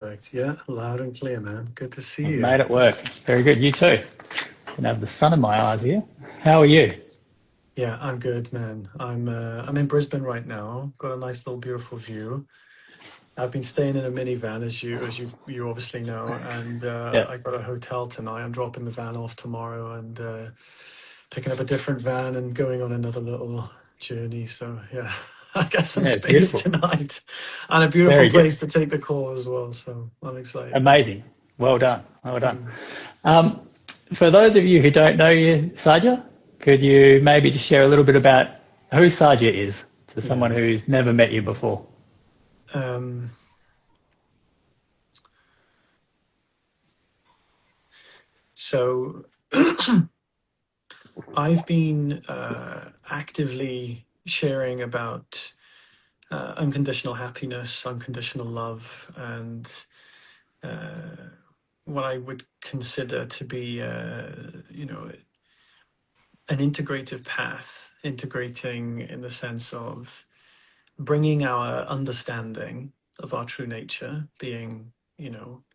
Perfect. Yeah, loud and clear, man. Good to see I've you. made it work. Very good. You too. Can have the sun in my eyes here. How are you? Yeah, I'm good, man. I'm in Brisbane right now. Got a nice little beautiful view. I've been staying in a minivan, as you obviously know, and Yeah. I got a hotel tonight. I'm dropping the van off tomorrow and picking up a different van and going on another little journey. So yeah, I got some Yeah, space beautiful. tonight and a beautiful Very good. place to take the call as well. So I'm excited, man. Amazing. Well done. Well done. Mm. Um, for those of you who don't know you, Saja, could you maybe just share a little bit about who Saja is to someone Yeah. who's never met you before? Um, so I've been actively sharing about unconditional happiness, unconditional love, and uh, what I would consider to be, an integrative path, integrating in the sense of bringing our understanding of our true nature, being,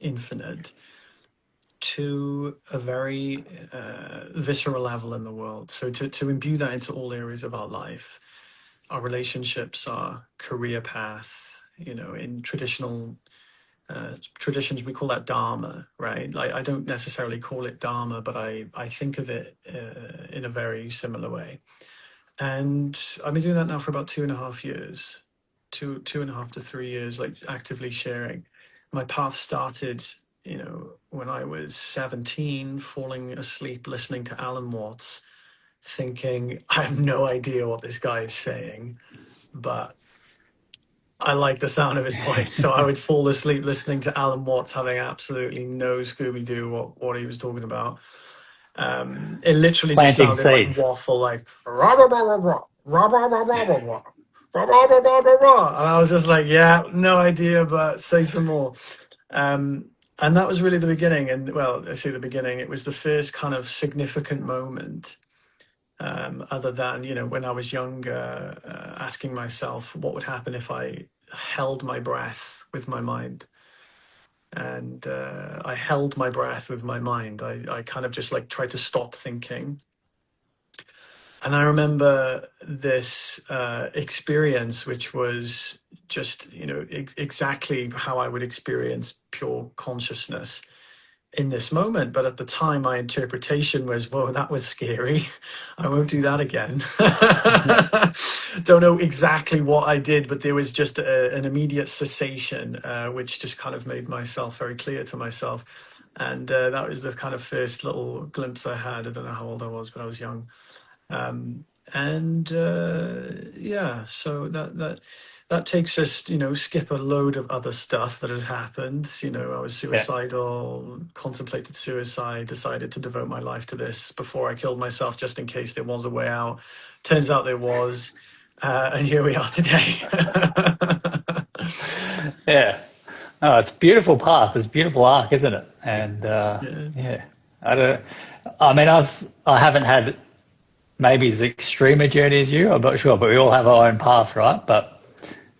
infinite, to a very visceral level in the world. So to imbue that into all areas of our life, our relationships, our career path, in traditions, we call that dharma, right? Like, I don't necessarily call it dharma, but I think of it in a very similar way. And I've been doing that now for about 2.5 years, 2.5 to 3 years, like actively sharing. My path started, when I was 17, falling asleep listening to Alan Watts, thinking, I have no idea what this guy is saying, but I like the sound of his voice. So I would fall asleep listening to Alan Watts, having absolutely no Scooby Doo what he was talking about. It literally just Planting sounded like seeds. waffle, like rah rah rah rah rah rah rah rah rah rah rah rah rah rah rah rah rah. And I was just like, yeah, no idea, but say some more. Um, and that was really the beginning. And well, I say the beginning. It was the first kind of significant moment, other than when I was younger, asking myself what would happen if I held my breath with my mind. And I held my breath with my mind. I kind of just like tried to stop thinking. And I remember this experience, which was just, exactly how I would experience pure consciousness in this moment. But at the time, my interpretation was, whoa, that was scary. I won't do that again. Don't know exactly what I did, but there was just an immediate cessation, which just kind of made myself very clear to myself. And that was the kind of first little glimpse I had. I don't know how old I was, but I was young. Um, and yeah, so that takes us, skip a load of other stuff that had happened. I was Yeah. suicidal, contemplated suicide, decided to devote my life to this before I killed myself, just in case there was a way out. Turns out there was, and here we are today. Yeah. Oh, it's a beautiful path. It's a beautiful arc, isn't it? And Yeah, yeah, I don't. I mean, I haven't had maybe as extreme a journey as you. I'm not sure, but we all have our own path, right? But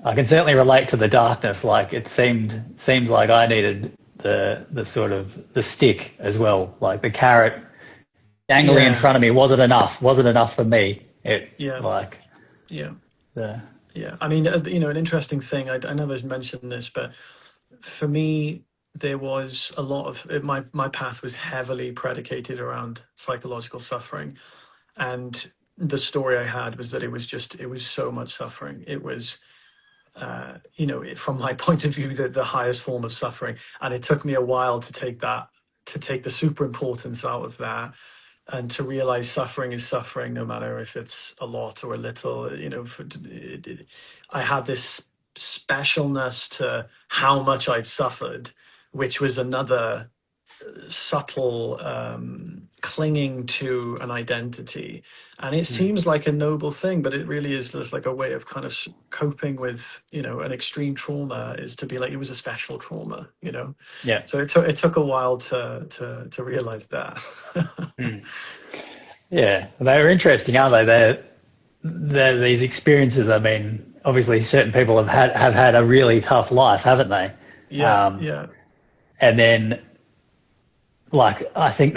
I can certainly relate to the darkness. Like it seemed like I needed the sort of the stick as well. Like the carrot dangling in yeah, front of me wasn't enough. Wasn't enough for me. It yeah, like yeah, the yeah. I mean, an interesting thing. I never mentioned this, but for me, there was a lot of my path was heavily predicated around psychological suffering, and the story I had was that it was so much suffering. It was, from my point of view, the highest form of suffering, and it took me a while to take the super importance out of that, and to realize suffering is suffering, no matter if it's a lot or a little. I had this specialness to how much I'd suffered, which was another subtle clinging to an identity. And it mm, seems like a noble thing, but it really is just like a way of kind of coping with, an extreme trauma, is to be like, it was a special trauma. yeah. So it took a while to realize that. Mm. Yeah, they're interesting, aren't they? They're these experiences. I mean, obviously, certain people have had a really tough life, haven't they? Yeah, yeah, And then, like, I think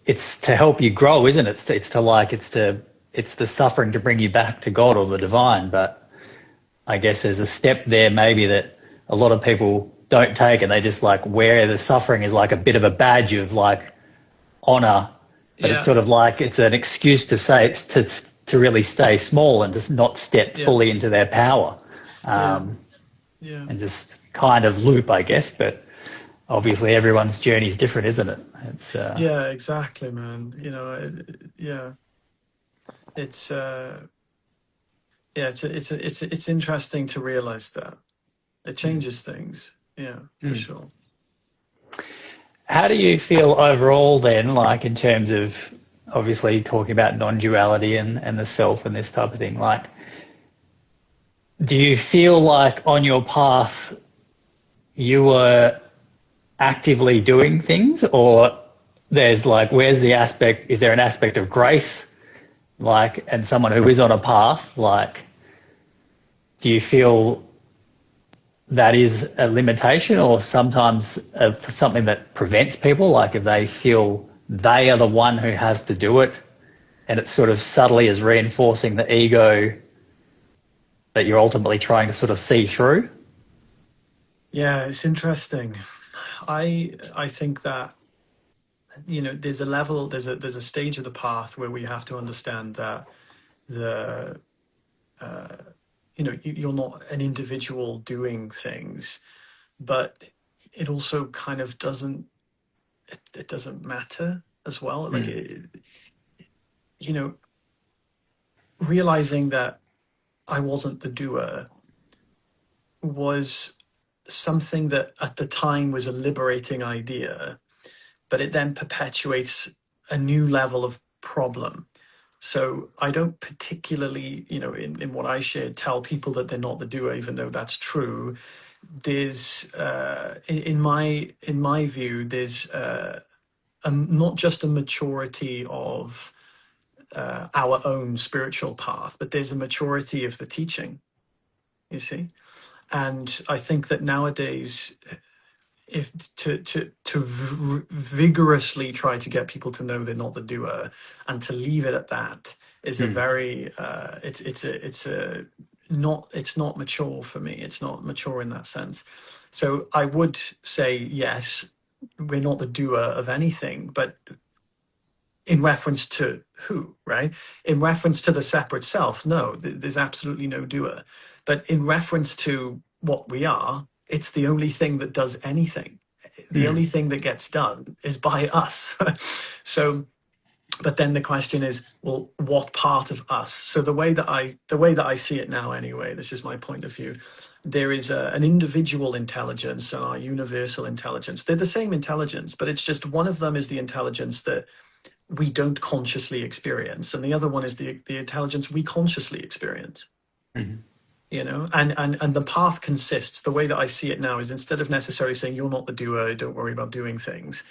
it's to help you grow, isn't it? It's the suffering to bring you back to God or the divine. But I guess there's a step there maybe that a lot of people don't take, and they just like wear the suffering as like a bit of a badge of like honor, but it's yeah, sort of like it's an excuse to say it's to really stay small and just not step yeah, fully into their power, yeah, yeah. and just kind of loop, I guess. But obviously, everyone's journey is different, isn't it? It's Yeah, exactly, man. Yeah, it's yeah, it's interesting to realize that it changes things. Yeah, for sure. How do you feel overall then, like in terms of obviously talking about non-duality and the self and this type of thing? Like, do you feel like on your path you were actively doing things, or there's like, where's the aspect? Is there an aspect of grace, like, and someone who is on a path, like, do you feel that is a limitation or sometimes something that prevents people? Like, if they feel they are the one who has to do it, and it sort of subtly is reinforcing the ego that you're ultimately trying to sort of see through. Yeah, it's interesting. I think that there's a level, there's a stage of the path where we have to understand that the you're not an individual doing things, but it also kind of it doesn't matter as well. Like Mm, you know, realizing that I wasn't the doer was something that at the time was a liberating idea, but it then perpetuates a new level of problem. So I don't particularly, in what I shared, tell people that they're not the doer, even though that's true. There's, in my view, there's not just a maturity of our own spiritual path, but there's a maturity of the teaching. You see, and I think that nowadays, if to vigorously try to get people to know they're not the doer and to leave it at that is a mm, very it's a not it's not mature for me. It's not mature in that sense. So I would say yes, we're not the doer of anything, but in reference to who, right? In reference to the separate self, no, there's absolutely no doer. But in reference to what we are, it's the only thing that does anything. The mm, only thing that gets done is by us. So, but then the question is, well, what part of us? So the way that I see it now, anyway, this is my point of view. There is an individual intelligence and our universal intelligence. They're the same intelligence, but it's just one of them is the intelligence that we don't consciously experience, and the other one is the intelligence we consciously experience. mm, And the path consists, the way that I see it now, is instead of necessarily saying you're not the doer, don't worry about doing things,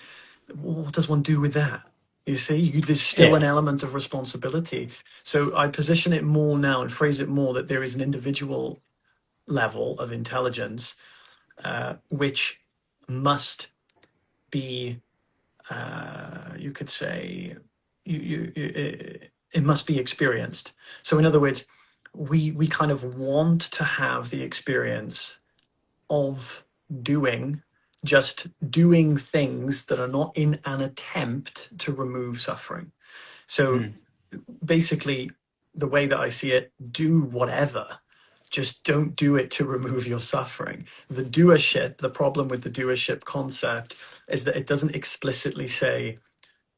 what does one do with that? You see, there's still yeah. an element of responsibility. So I position it more now and phrase it more that there is an individual level of intelligence, which must be, you could say, it must be experienced. So in other words, we kind of want to have the experience of doing just doing things that are not in an attempt to remove suffering. So Mm, basically, the way that I see it, do whatever. Just don't do it to remove your suffering. The doership, the problem with the doership concept is that it doesn't explicitly say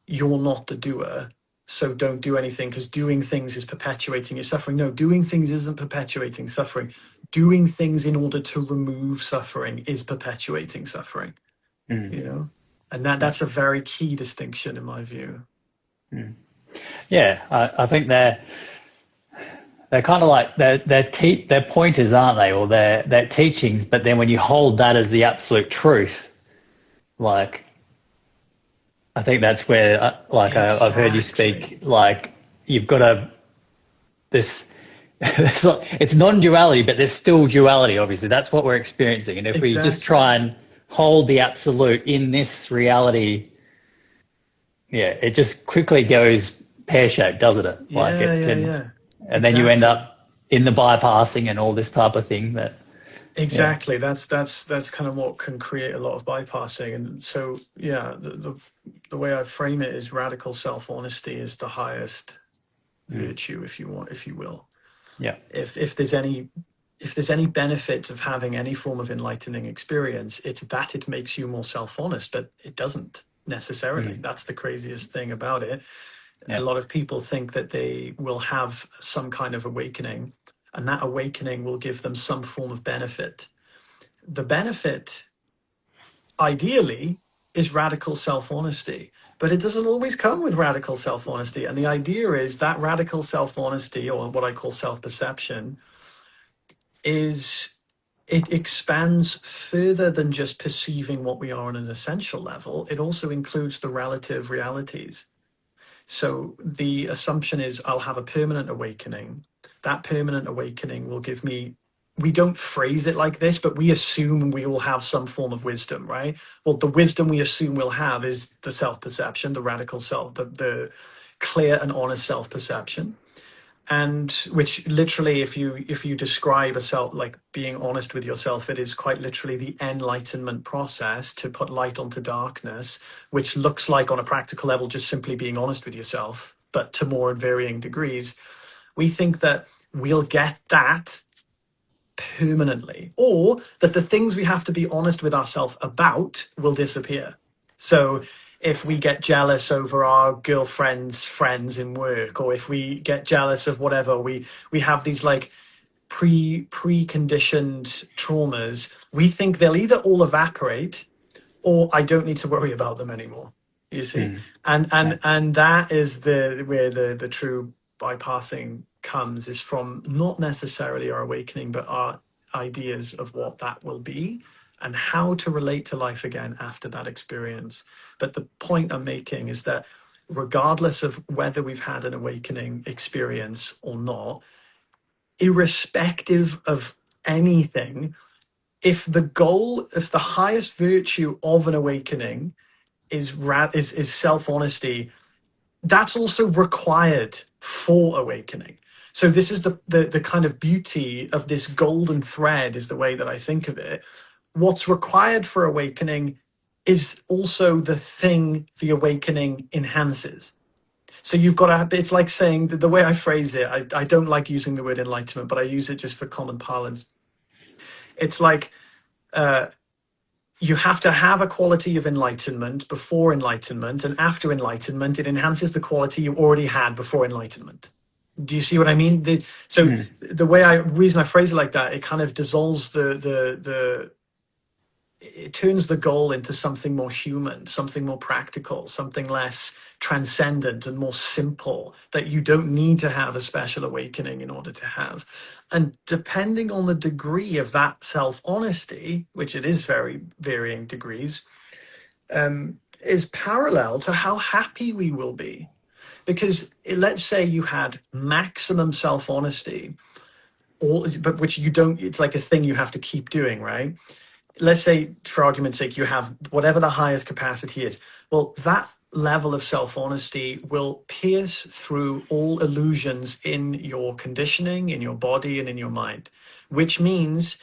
you're not the doer, so don't do anything because doing things is perpetuating your suffering. No, doing things isn't perpetuating suffering. Doing things in order to remove suffering is perpetuating suffering, mm, you know? And that's a very key distinction in my view. mm. Yeah, I think they're kind of like they're pointers, aren't they, or they're teachings. But then when you hold that as the absolute truth, like I think that's where, like I've heard you Exactly. speak, like you've got to this. it's non-duality, but there's still duality, obviously. That's what we're experiencing. And if we just Exactly. try and hold the absolute in this reality, yeah, it just quickly goes pear-shaped, doesn't it? Like Yeah, it yeah, can, yeah. and then you end Exactly. up in the bypassing and all this type of thing that, yeah. Exactly. That's kind of what can create a lot of bypassing. And so, yeah, the way I frame it is radical self-honesty is the highest Mm, virtue, if you want, if you will. yeah. If there's any benefit of having any form of enlightening experience, it's that it makes you more self-honest, but it doesn't necessarily. Mm, That's the craziest thing about it. A yeah. lot of people think that they will have some kind of awakening, and that awakening will give them some form of benefit. The benefit, ideally, is radical self honesty, but it doesn't always come with radical self honesty. And the idea is that radical self honesty, or what I call self perception, is it expands further than just perceiving what we are on an essential level. It also includes the relative realities. So the assumption is I'll have a permanent awakening. That permanent awakening will give me, we don't phrase it like this, but we assume we will have some form of wisdom, right? Well, the wisdom we assume we'll have is the self perception, the radical self, the clear and honest self perception. And which literally, if you describe a self like being honest with yourself, it is quite literally the enlightenment process to put light onto darkness, which looks like on a practical level just simply being honest with yourself, but to more varying degrees. We think that we'll get that permanently, or that the things we have to be honest with ourselves about will disappear. So if we get jealous over our girlfriend's friends in work, or if we get jealous of whatever, we have these like preconditioned traumas. We think they'll either all evaporate, or I don't need to worry about them anymore. You see, Mm, and yeah. and that is the where the true bypassing comes, is from not necessarily our awakening, but our ideas of what that will be and how to relate to life again after that experience. But the point I'm making is that regardless of whether we've had an awakening experience or not, irrespective of anything, if the highest virtue of an awakening is self honesty, that's also required for awakening. So this is the kind of beauty of this golden thread, is the way that I think of it. What's required for awakening is also the thing the awakening enhances. So you've got to, it's like saying, the way I phrase it, I don't like using the word enlightenment, but I use it just for common parlance. It's like, uh, you have to have a quality of enlightenment before enlightenment, and after enlightenment it enhances the quality you already had before enlightenment. Do you see what I mean? So Mm, the way I reason I phrase it like that, it kind of dissolves the it turns the goal into something more human, something more practical, something less transcendent and more simple, that you don't need to have a special awakening in order to have. And depending on the degree of that self honesty, which it is very varying degrees, is parallel to how happy we will be. Because let's say you had maximum self honesty, but which you don't, it's like a thing you have to keep doing, right? Let's say, for argument's sake, you have whatever the highest capacity is. Well, that level of self honesty will pierce through all illusions in your conditioning, in your body, and in your mind, which means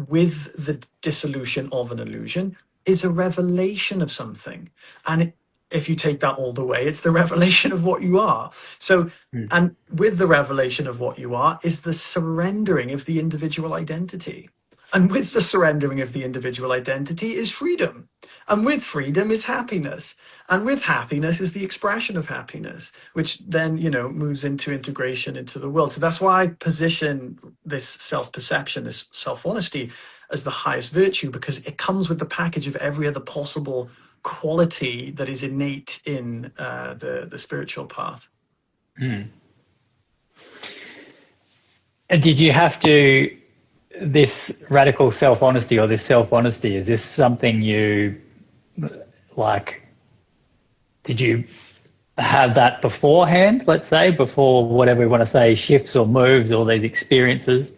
with the dissolution of an illusion is a revelation of something. And if you take that all the way, it's the revelation of what you are. So, mm, and with the revelation of what you are is the surrendering of the individual identity. And with the surrendering of the individual identity is freedom. And with freedom is happiness. And with happiness is the expression of happiness, which then, moves into integration into the world. So that's why I position this self-perception, this self-honesty, as the highest virtue, because it comes with the package of every other possible quality that is innate in the spiritual path. mm. And did you have to, this radical self-honesty or this self-honesty, is this something you, like, did you have that beforehand, let's say, before whatever we want to say, shifts or moves or these experiences,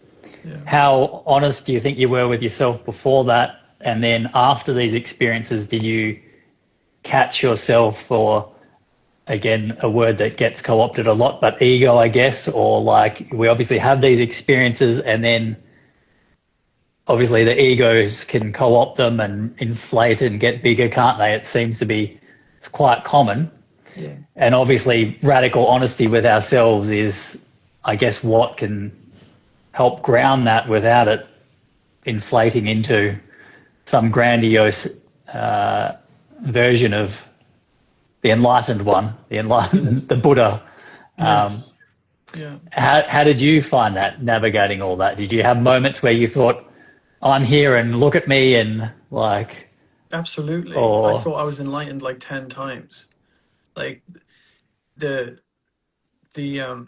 Yeah. how honest do you think you were with yourself before that? And then after these experiences, did you catch yourself, or again, a word that gets co opted a lot, but ego, I guess, or like we obviously have these experiences and then obviously the egos can co opt them and inflate and get bigger, can't they? It seems to be quite common. Yeah. And obviously, radical honesty with ourselves is, I guess, what can help ground that without it inflating into some grandiose version of the enlightened one, the enlightened, Yes. the Buddha. Yes. Yeah. How did you find that navigating all that? Did you have moments where you thought, I'm here and look at me and like, Absolutely. I or thought I was enlightened like 10 times. Like the the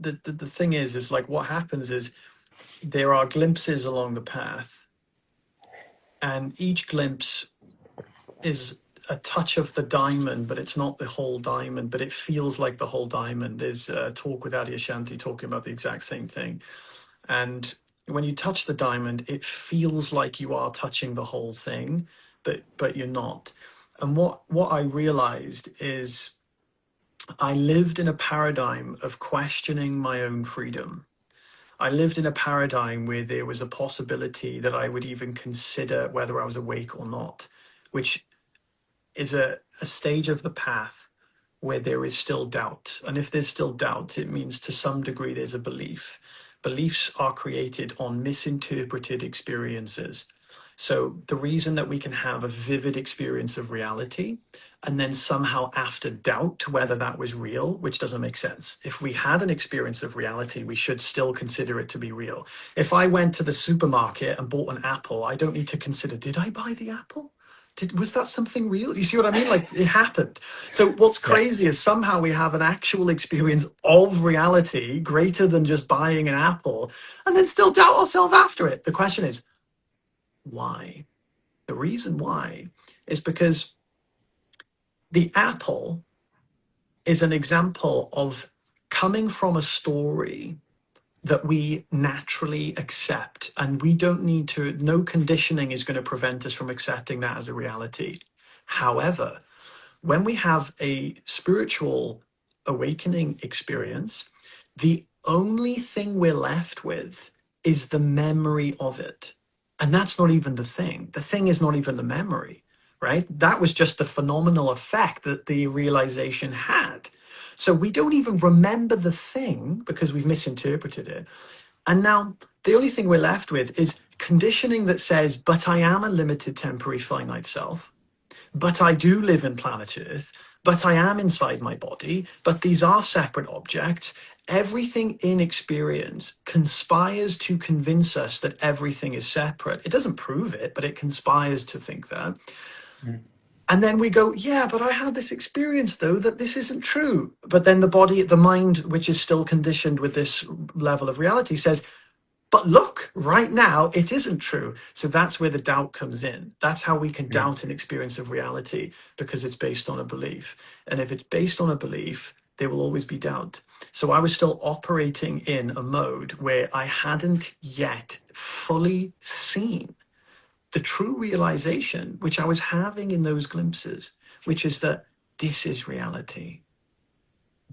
the thing is like what happens is there are glimpses along the path, and each glimpse is a touch of the diamond, but it's not the whole diamond, but it feels like the whole diamond. There's a talk with Adyashanti talking about the exact same thing. And when you touch the diamond, it feels like you are touching the whole thing, but you're not. And what I realized is I lived in a paradigm of questioning my own freedom. I lived in a paradigm where there was a possibility that I would even consider whether I was awake or not, which is a stage of the path where there is still doubt. And if there's still doubt, it means to some degree there's a belief. Beliefs are created on misinterpreted experiences. So the reason that we can have a vivid experience of reality and then somehow after doubt whether that was real, which doesn't make sense. If we had an experience of reality, we should still consider it to be real. If I went to the supermarket and bought an apple, I don't need to consider, did I buy the apple? Was that something real? You see what I mean? Like it happened. So what's yeah, crazy is somehow we have an actual experience of reality greater than just buying an apple and then still doubt ourselves after it. The question is, why? The reason why is because the apple is an example of coming from a story that we naturally accept, and we don't need to, no conditioning is going to prevent us from accepting that as a reality. However, when we have a spiritual awakening experience, the only thing we're left with is the memory of it. And that's not even the thing. The thing is not even the memory, right? That was just the phenomenal effect that the realization had. So we don't even remember the thing because we've misinterpreted it. And now the only thing we're left with is conditioning that says, but I am a limited, temporary, finite self, but I do live in planet Earth, but I am inside my body, but these are separate objects. Everything in experience conspires to convince us that everything is separate. It doesn't prove it, but it conspires to think that. And then we go, yeah, but I had this experience though that this isn't true. But then the body, the mind, which is still conditioned with this level of reality, says, but look, right now, it isn't true. So that's where the doubt comes in. That's how we can doubt an experience of reality, because it's based on a belief. And if it's based on a belief, there will always be doubt. So I was still operating in a mode where I hadn't yet fully seen the true realization, which I was having in those glimpses, which is that this is reality.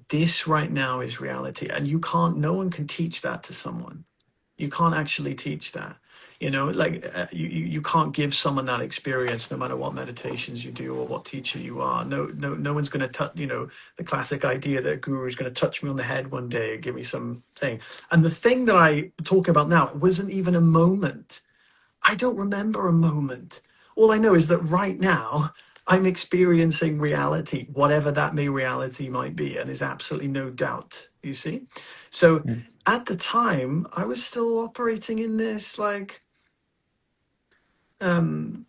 This right now is reality. And you can't, no one can teach that to someone. You can't actually teach that. You can't give someone that experience no matter what meditations you do or what teacher you are. No one's going to touch, the classic idea that a guru is going to touch me on the head one day and give me something. And the thing that I talk about now wasn't even a moment. I don't remember a moment. All I know is that right now I'm experiencing reality, whatever that reality might be, and there's absolutely no doubt, you see? So at the time, I was still operating in this um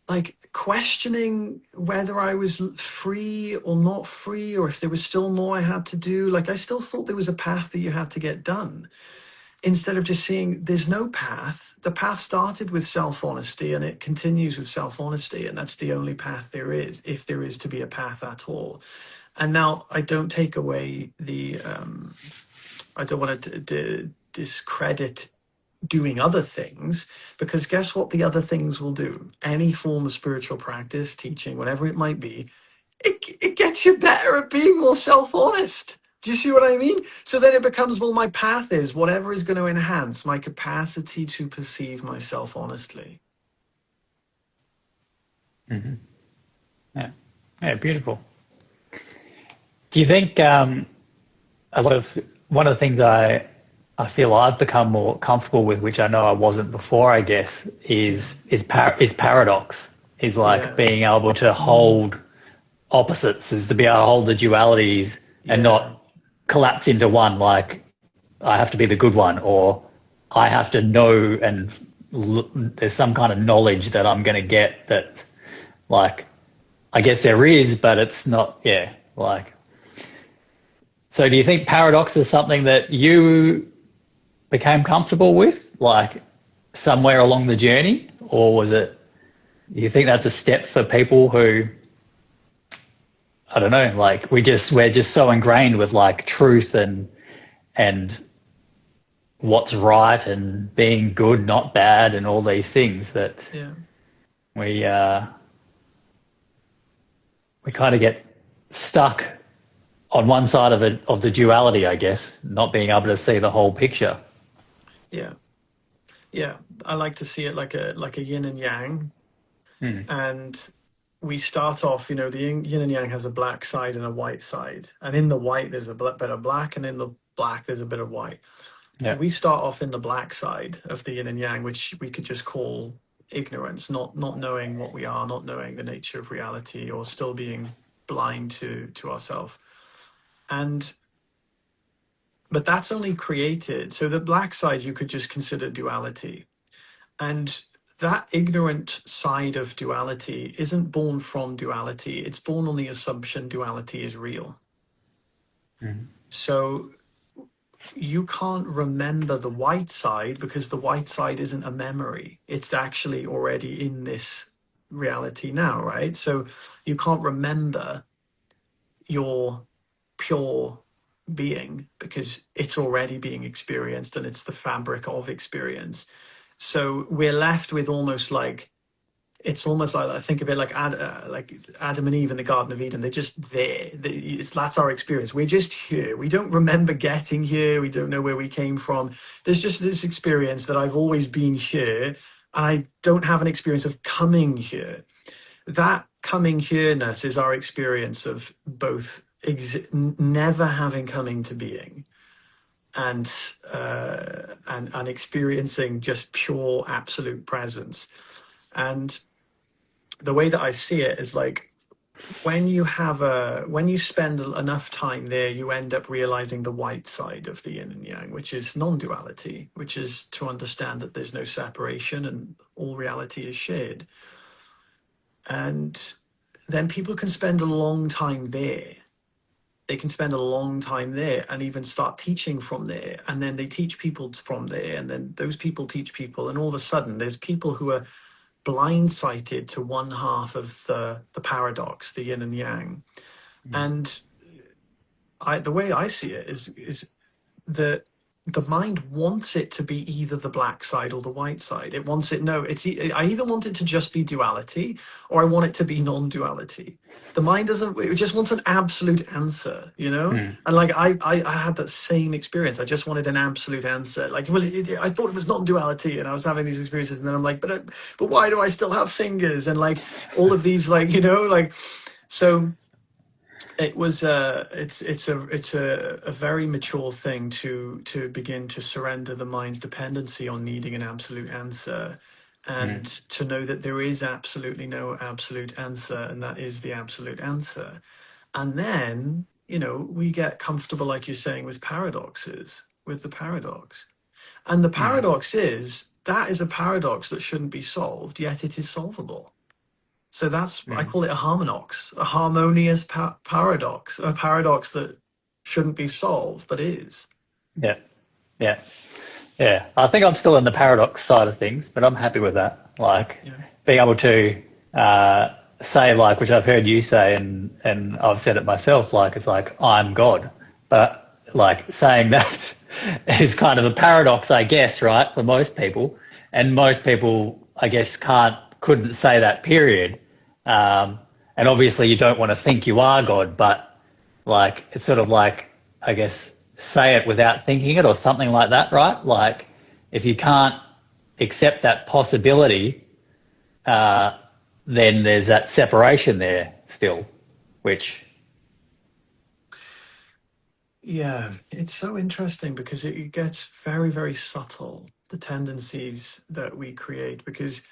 like questioning whether I was free or not free, or if there was still more I had to do. Like I still thought there was a path that you had to get done, instead of just seeing there's no path. The path started with self-honesty and it continues with self-honesty, and that's the only path there is, if there is to be a path at all. And now I don't take away the, I don't want to discredit doing other things, because guess what the other things will do? Any form of spiritual practice, teaching, whatever it might be, it gets you better at being more self-honest. Do you see what I mean? So then it becomes, well, my path is whatever is going to enhance my capacity to perceive myself honestly. Mm-hmm. Yeah. Yeah, beautiful. Do you think a lot of one of the things I feel I've become more comfortable with, which I know I wasn't before, I guess, Yeah. is paradox. Is like Yeah. being able to Mm. hold opposites, is to be able to hold the dualities and Yeah. not collapse into one. Like I have to be the good one, or I have to know, and there's some kind of knowledge that I'm going to get that, like, I guess there is, but it's not. Yeah, like. So, do you think paradox is something that you became comfortable with, like somewhere along the journey, or was it? Do you think that's a step for people who, I don't know, like we're just so ingrained with like truth and what's right and being good, not bad, and all these things that Yeah. we uh, we kind of get stuck on one side of it, of the duality, I guess, not being able to see the whole picture. Yeah. Yeah. I like to see it like a yin and yang. Mm. And we start off, the yin and yang has a black side and a white side. And in the white, there's a bit of black, and in the black, there's a bit of white. And Yeah. we start off in the black side of the yin and yang, which we could just call ignorance, not knowing what we are, not knowing the nature of reality, or still being blind to ourselves. And but that's only created. So the black side you could just consider duality. And that ignorant side of duality isn't born from duality. It's born on the assumption duality is real. Mm. So you can't remember the white side because the white side isn't a memory. It's actually already in this reality now, right? So you can't remember your pure being because it's already being experienced and it's the fabric of experience. So we're left with almost like, it's almost like, I think of it like Adam and Eve in the Garden of Eden. They're just there. That's our experience. We're just here. We don't remember getting here. We don't know where we came from. There's just this experience that I've always been here, and I don't have an experience of coming here. That coming here-ness is our experience of both never having come into being and experiencing just pure absolute presence. And the way that I see it is like, when you spend enough time there, you end up realizing the white side of the yin and yang, which is non-duality, which is to understand that there's no separation and all reality is shared. And then people can spend a long time there. They can spend a long time there and even start teaching from there. And then they teach people from there. And then those people teach people. And all of a sudden, there's people who are blindsided to one half of the paradox, the yin and yang. Mm. And the way I see it is that the mind wants it to be either the black side or the white side. It wants it, no, I either want it to just be duality or I want it to be non-duality. The mind doesn't, it just wants an absolute answer, you know? Mm. And like I had that same experience. I just wanted an absolute answer. Like, well, I thought it was non-duality, and I was having these experiences, and then I'm like, but why do I still have fingers? And like all of these, like, like, so it was it's a very mature thing to begin to surrender the mind's dependency on needing an absolute answer, and Mm. to know that there is absolutely no absolute answer, and that is the absolute answer. And then, we get comfortable, like you're saying, with paradoxes, with the paradox. And the Mm. paradox is that is a paradox that shouldn't be solved, yet it is solvable. So I Mm. call it a harmonox, a harmonious paradox, a paradox that shouldn't be solved, but is. Yeah. Yeah. Yeah. I think I'm still in the paradox side of things, but I'm happy with that. Like Yeah. being able to say, like, which I've heard you say, and I've said it myself, like, it's like I'm God, but like saying that is kind of a paradox, I guess, right, for most people, and most people, I guess, couldn't say that, period. Um, and obviously, you don't want to think you are God, but like it's sort of like, I guess, say it without thinking it or something like that, right? Like if you can't accept that possibility, uh, then there's that separation there still, which, Yeah, it's so interesting because it gets very, very subtle, the tendencies that we create. Because,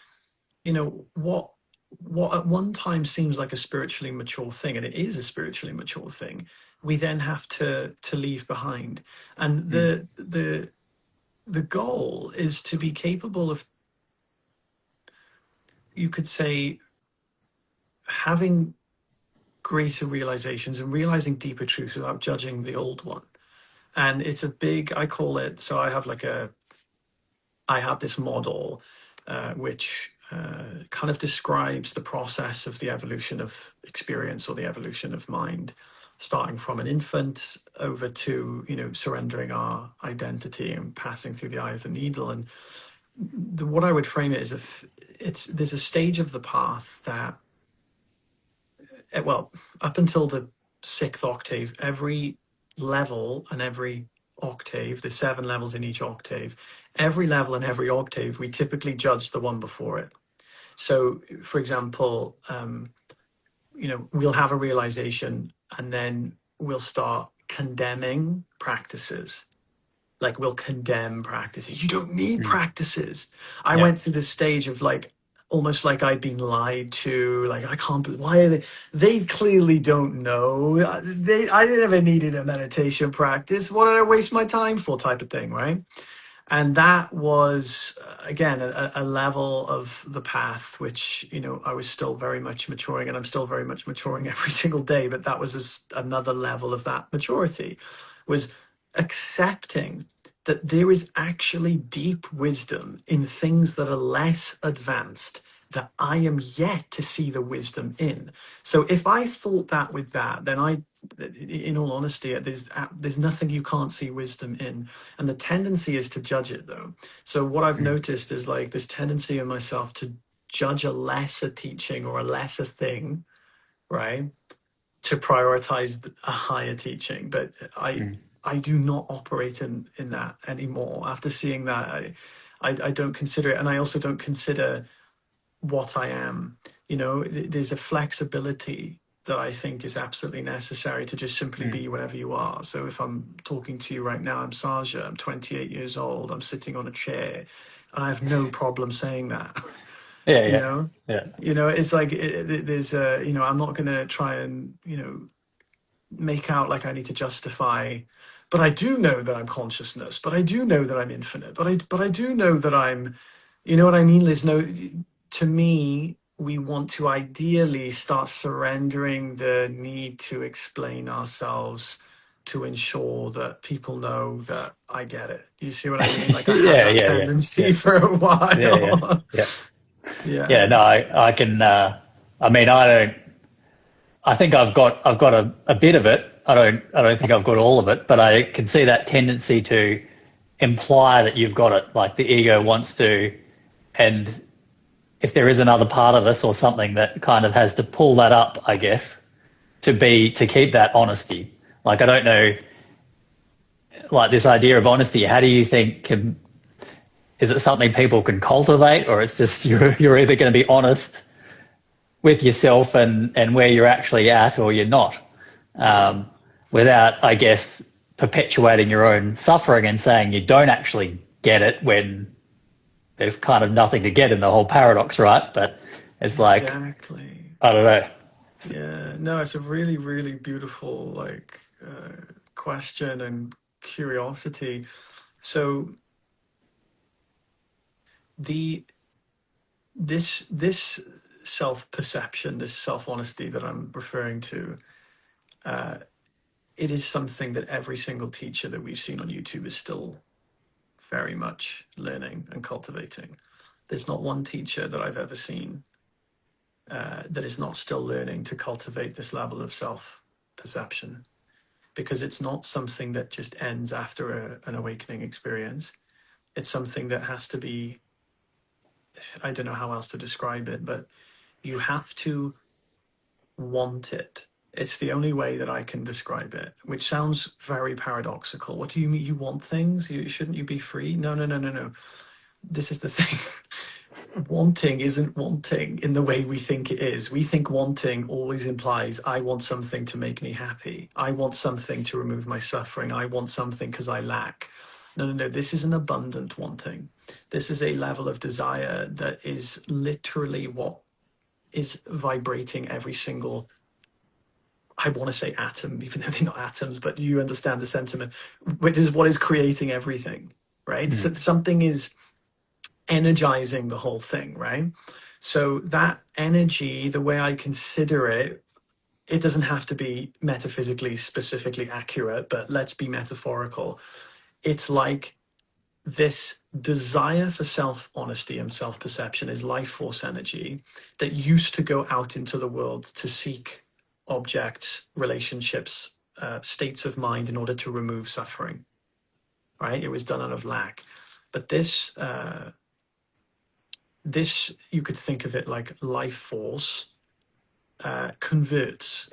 what at one time seems like a spiritually mature thing, and it is a spiritually mature thing, we then have to leave behind. And mm, the goal is to be capable of, you could say, having greater realizations and realizing deeper truths without judging the old one. And it's a big, I call it, so I have this model which kind of describes the process of the evolution of experience or the evolution of mind, starting from an infant over to, surrendering our identity and passing through the eye of the needle. And what I would frame it is, if there's a stage of the path that, well, up until the sixth octave, every level and every octave, there's seven levels in each octave. Every level and every octave, we typically judge the one before it. So, for example, we'll have a realization and then we'll start condemning practices. Like, we'll condemn practices. You don't need mm, practices. I yeah, went through this stage of like, almost like I'd been lied to. Like, I can't believe, why are they clearly don't know. I never needed a meditation practice. What did I waste my time for, type of thing, right? And that was, again, a level of the path which, I was still very much maturing, and I'm still very much maturing every single day. But that was another level of that maturity, was accepting that there is actually deep wisdom in things that are less advanced, that I am yet to see the wisdom in. So if I thought that with that, then in all honesty, there's nothing you can't see wisdom in. And the tendency is to judge it, though. So what I've mm, noticed is like this tendency in myself to judge a lesser teaching or a lesser thing, right, to prioritize a higher teaching. But I mm, I do not operate in that anymore. After seeing that, I don't consider it, and I also don't consider what I am. There's a flexibility that I think is absolutely necessary to just simply mm. be whatever you are. So if I'm talking to you right now, I'm Saja, I'm 28 years old, I'm sitting on a chair, and I have no problem saying that. Yeah, you yeah, know, yeah, it's like, there's a, I'm not going to try and, make out like I need to justify, but I do know that I'm consciousness, but I do know that I'm infinite, but I do know that I'm, you know what I mean? There's no, to me, we want to ideally start surrendering the need to explain ourselves to ensure that people know that I get it. You see what I mean? Like, I had yeah, that yeah, yeah, tendency yeah, for a yeah, yeah, while. yeah, yeah. Yeah. No, I can. I mean, I don't. I think I've got a bit of it. I don't think I've got all of it, but I can see that tendency to imply that you've got it. Like the ego wants to, and if there is another part of us or something that kind of has to pull that up, I guess, to keep that honesty. Like I don't know, like this idea of honesty. How do you think is it something people can cultivate, or it's just you're either going to be honest with yourself and where you're actually at, or you're not, Yeah. um, without, I guess, perpetuating your own suffering and saying you don't actually get it when there's kind of nothing to get in the whole paradox, right? But it's like, Exactly. I don't know. Yeah, no, it's a really, really beautiful, like, question and curiosity. So the this self-perception, this self-honesty that I'm referring to, uh, it is something that every single teacher that we've seen on YouTube is still very much learning and cultivating. There's not one teacher that I've ever seen that is not still learning to cultivate this level of self-perception, because it's not something that just ends after an awakening experience. It's something that has to be, I don't know how else to describe it, but you have to want it. It's the only way that I can describe it, which sounds very paradoxical. What do you mean you want things? Shouldn't you be free? No, no, no, no, no. This is the thing. Wanting isn't wanting in the way we think it is. We think wanting always implies I want something to make me happy. I want something to remove my suffering. I want something because I lack. No, no, no. This is an abundant wanting. This is a level of desire that is literally what is vibrating every single, I want to say atom, even though they're not atoms, but you understand the sentiment, which is what is creating everything, right? So something is energizing the whole thing, right? So that energy, the way I consider it, it doesn't have to be metaphysically specifically accurate, but let's be metaphorical. It's like this desire for self-honesty and self-perception is life force energy that used to go out into the world to seek objects, relationships, states of mind in order to remove suffering, right? It was done out of lack. But this you could think of it like life force converts.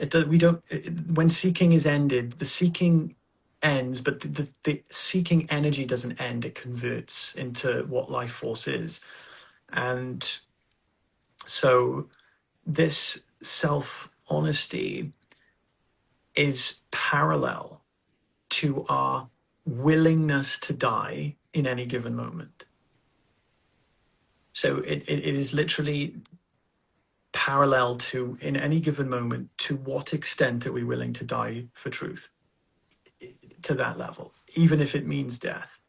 When seeking is ended, the seeking ends, but the seeking energy doesn't end. It converts into what life force is. And so this self-honesty is parallel to our willingness to die in any given moment. So it is literally parallel to, in any given moment, to what extent are we willing to die for truth, to that level, even if it means death,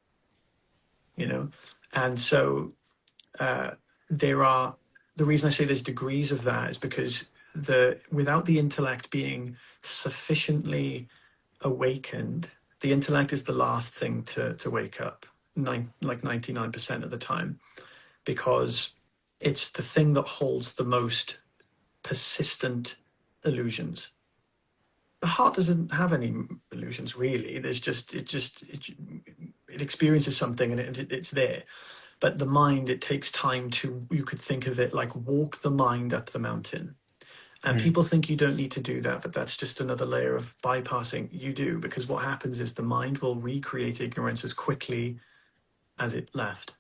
you know? And so there are, the reason I say there's degrees of that is because without the intellect being sufficiently awakened, the intellect is the last thing to wake up, like 99% of the time, because it's the thing that holds the most persistent illusions. The heart doesn't have any illusions, really. There's just it experiences something and it's there. But the mind, it takes time to, you could think of it like walk the mind up the mountain. And people think you don't need to do that, but that's just another layer of bypassing. You do, because what happens is the mind will recreate ignorance as quickly as it left.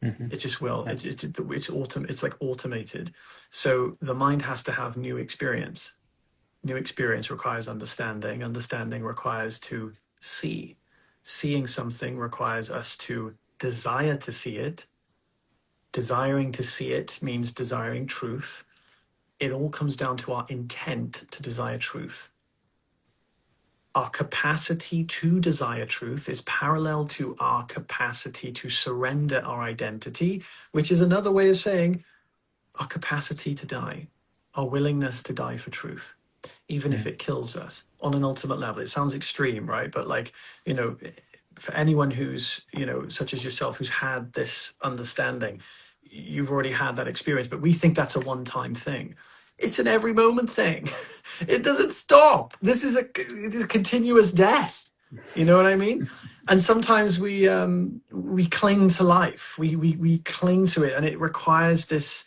It just will. Yeah. It's like automated. So the mind has to have new experience. New experience requires understanding. Understanding requires to see. Seeing something requires us to desire to see it. Desiring to see it means desiring truth. It all comes down to our intent to desire truth. Our capacity to desire truth is parallel to our capacity to surrender our identity, which is another way of saying our capacity to die, our willingness to die for truth, even if it kills us on an ultimate level. It sounds extreme, right? But like, you know, for anyone who's, you know, such as yourself, who's had this understanding, you've already had that experience, but we think that's a one-time thing. It's an every moment thing. It doesn't stop. It is a continuous death. You know what I mean? And sometimes we cling to life. We cling to it, and it requires this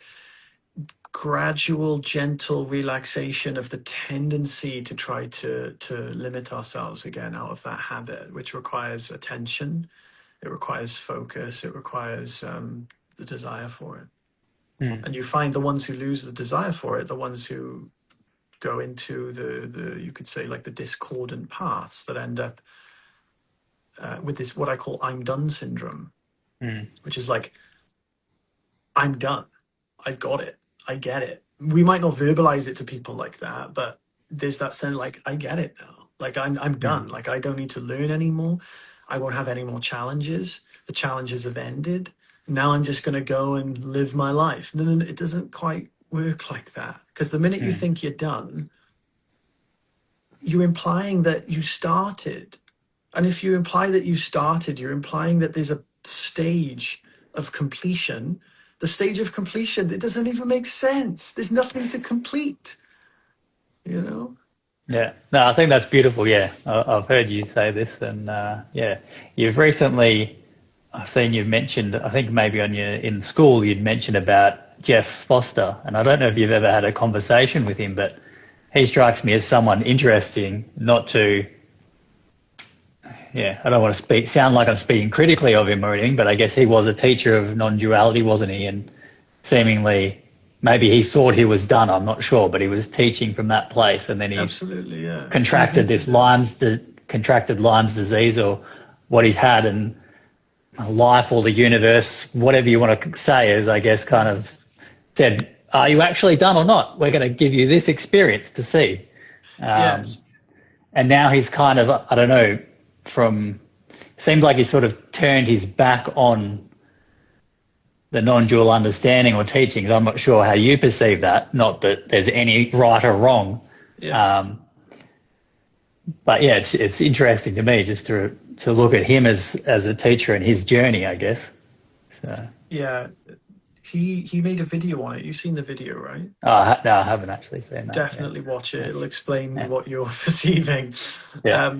gradual, gentle relaxation of the tendency to try to limit ourselves again out of that habit, which requires attention. It requires focus. It requires the desire for it. And you find the ones who lose the desire for it, the ones who go into the you could say like the discordant paths that end up with this, what I call I'm done syndrome, which is like, I'm done. I've got it. I get it. We might not verbalize it to people like that, but there's that sense like, I get it now. Like I'm done. Like I don't need to learn anymore. I won't have any more challenges. The challenges have ended. Now I'm just going to go and live my life. No, it doesn't quite work like that. Because the minute you think you're done, you're implying that you started. And if you imply that you started, you're implying that there's a stage of completion the stage of completion. It doesn't even make sense. There's nothing to complete, you know? Yeah, no, I think that's beautiful. Yeah, I've heard you say this, and yeah, you've recently, I've seen you mentioned, I think maybe on your in school you'd mentioned about Jeff Foster, and I don't know if you've ever had a conversation with him, but he strikes me as someone interesting. Not to, yeah, I don't want to sound like I'm speaking critically of him or anything, but I guess he was a teacher of non-duality, wasn't he? And seemingly, maybe he thought he was done. I'm not sure, but he was teaching from that place, and then he Absolutely, yeah. contracted He this did it. contracted Lyme's disease, or what he's had, and life or the universe, whatever you want to say, is, I guess, kind of said, "Are you actually done or not? We're going to give you this experience to see." Um, Yes. and now he's kind of, I don't know, from seems like he's sort of turned his back on the non-dual understanding or teachings. I'm not sure how you perceive that. Not that there's any right or wrong. Yeah. Um, but yeah, it's interesting to me just to look at him as a teacher and his journey, I guess. So, Yeah. He made a video on it. You've seen the video, right? no, I haven't actually seen that. Yeah, Definitely watch it. It'll explain yeah, what you're perceiving. yeah.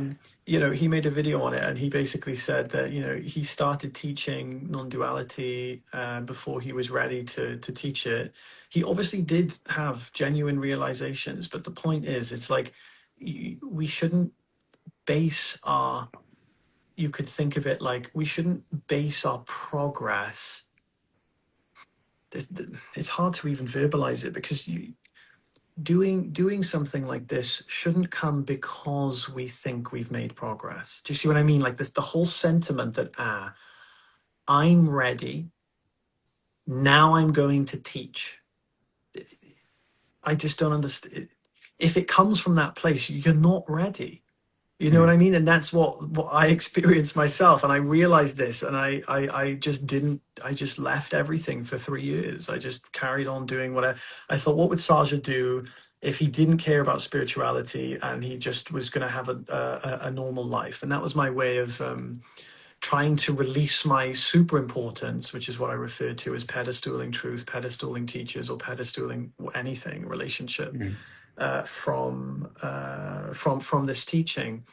He made a video on it, and he basically said that, he started teaching non-duality before he was ready to teach it. He obviously did have genuine realizations, but the point is, it's like we shouldn't base our, you could think of it like we shouldn't base our progress. It's hard to even verbalize it, because doing something like this shouldn't come because we think we've made progress. Do you see what I mean? Like this, the whole sentiment that, I'm ready, now I'm going to teach. I just don't understand. If it comes from that place, you're not ready. You know what Mm, I mean? And that's what I experienced myself. And I realized this, and I just didn't, I just left everything for 3 years. I just carried on doing what I thought, what would Saja do if he didn't care about spirituality and he just was going to have a normal life? And that was my way of trying to release my super importance, which is what I refer to as pedestaling truth, pedestaling teachers, or pedestaling anything, relationship, mm, from this teaching.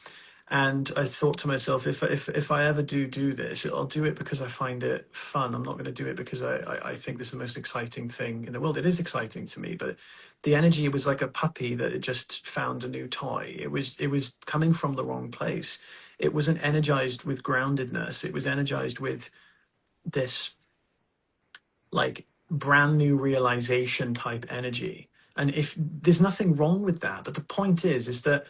And I thought to myself, if I ever do this, I'll do it because I find it fun. I'm not going to do it because I think this is the most exciting thing in the world. It is exciting to me, but the energy was like a puppy that had just found a new toy. It was coming from the wrong place. It wasn't energized with groundedness. It was energized with this, like, brand new realization type energy. And if there's nothing wrong with that, but the point is that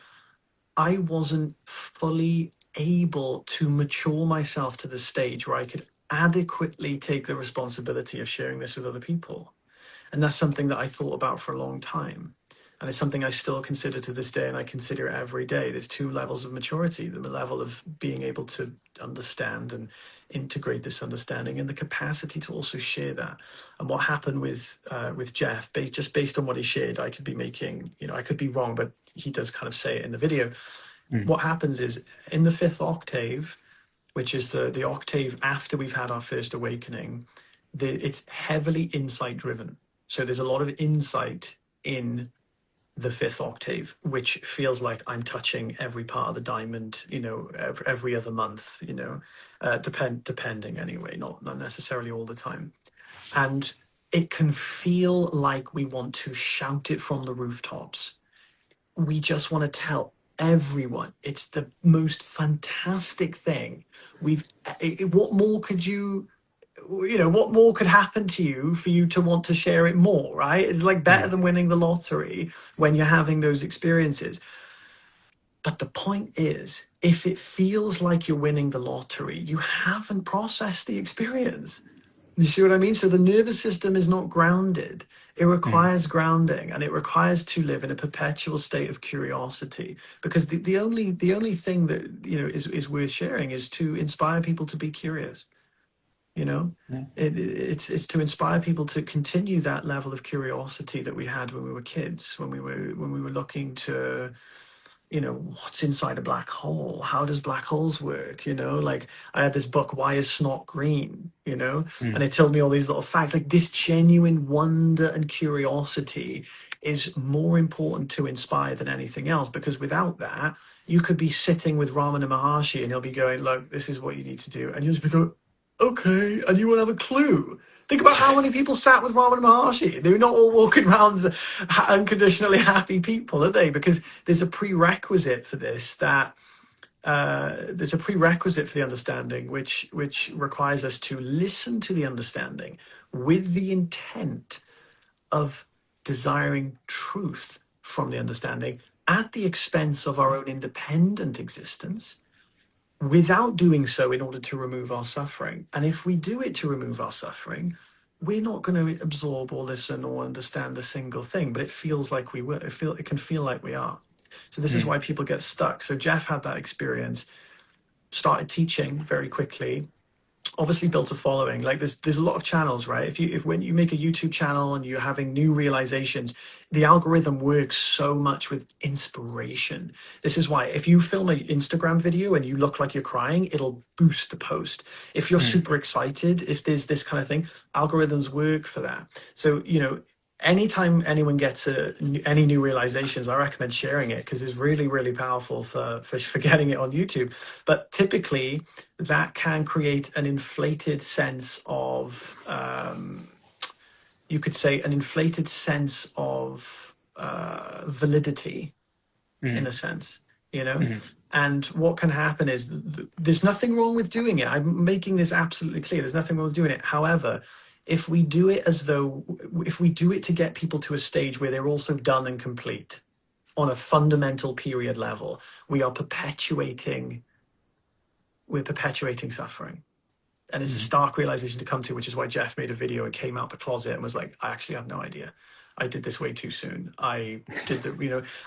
I wasn't fully able to mature myself to the stage where I could adequately take the responsibility of sharing this with other people. And that's something that I thought about for a long time. And it's something I still consider to this day, and I consider it every day. There's two levels of maturity: the level of being able to understand and integrate this understanding, and the capacity to also share that. And what happened with Jeff, just based on what he shared, I could be making, I could be wrong, but he does kind of say it in the video. mm, What happens is, in the fifth octave, which is the octave after we've had our first awakening, it's heavily insight driven. So there's a lot of insight in the fifth octave, which feels like I'm touching every part of the diamond, every other month, depending anyway, not necessarily all the time. And it can feel like we want to shout it from the rooftops. We just want to tell everyone it's the most fantastic thing we've what more could what more could happen to you for you to want to share it more, right? It's like better mm, than winning the lottery when you're having those experiences. But the point is, if it feels like you're winning the lottery, you haven't processed the experience. You see what I mean? So the nervous system is not grounded. It mm. requires grounding, and it requires to live in a perpetual state of curiosity. Because the only thing that is worth sharing is to inspire people to be curious. You know, Yeah. it's to inspire people to continue that level of curiosity that we had when we were kids, when we were looking to what's inside a black hole? How does black holes work? Like I had this book, Why is Snot Green? And Mm. it told me all these little facts. Like this genuine wonder and curiosity is more important to inspire than anything else, because without that, you could be sitting with Ramana Maharshi and he'll be going, look, this is what you need to do. And you'll just be going, okay, and you won't have a clue. Think about how many people sat with Ramana Maharshi. They're not all walking around unconditionally happy people, are they? Because there's a prerequisite for this that there's a prerequisite for the understanding, which requires us to listen to the understanding with the intent of desiring truth from the understanding at the expense of our own independent existence, without doing so in order to remove our suffering. And if we do it to remove our suffering, we're not going to absorb or listen or understand a single thing, but it feels like we will. It can feel like we are. So this is Mm. why people get stuck. So Jeff had that experience, started teaching very quickly, obviously built a following. Like there's a lot of channels, right? If when you make a YouTube channel and you're having new realizations, the algorithm works so much with inspiration. This is why if you film an Instagram video and you look like you're crying, it'll boost the post. If you're Mm. super excited, if there's this kind of thing, algorithms work for that. So anytime anyone gets any new realizations, I recommend sharing it, because it's really, really powerful for getting it on YouTube. But typically that can create an inflated sense of, you could say, an inflated sense of validity, in Mm. a sense, Mm. and what can happen is there's nothing wrong with doing it. I'm making this absolutely clear. There's nothing wrong with doing it. However, if we do it if we do it to get people to a stage where they're also done and complete on a fundamental period level, we're perpetuating suffering. And it's a Mm. stark realization to come to, which is why Jeff made a video and came out the closet and was like, I actually have no idea. I did this way too soon. I did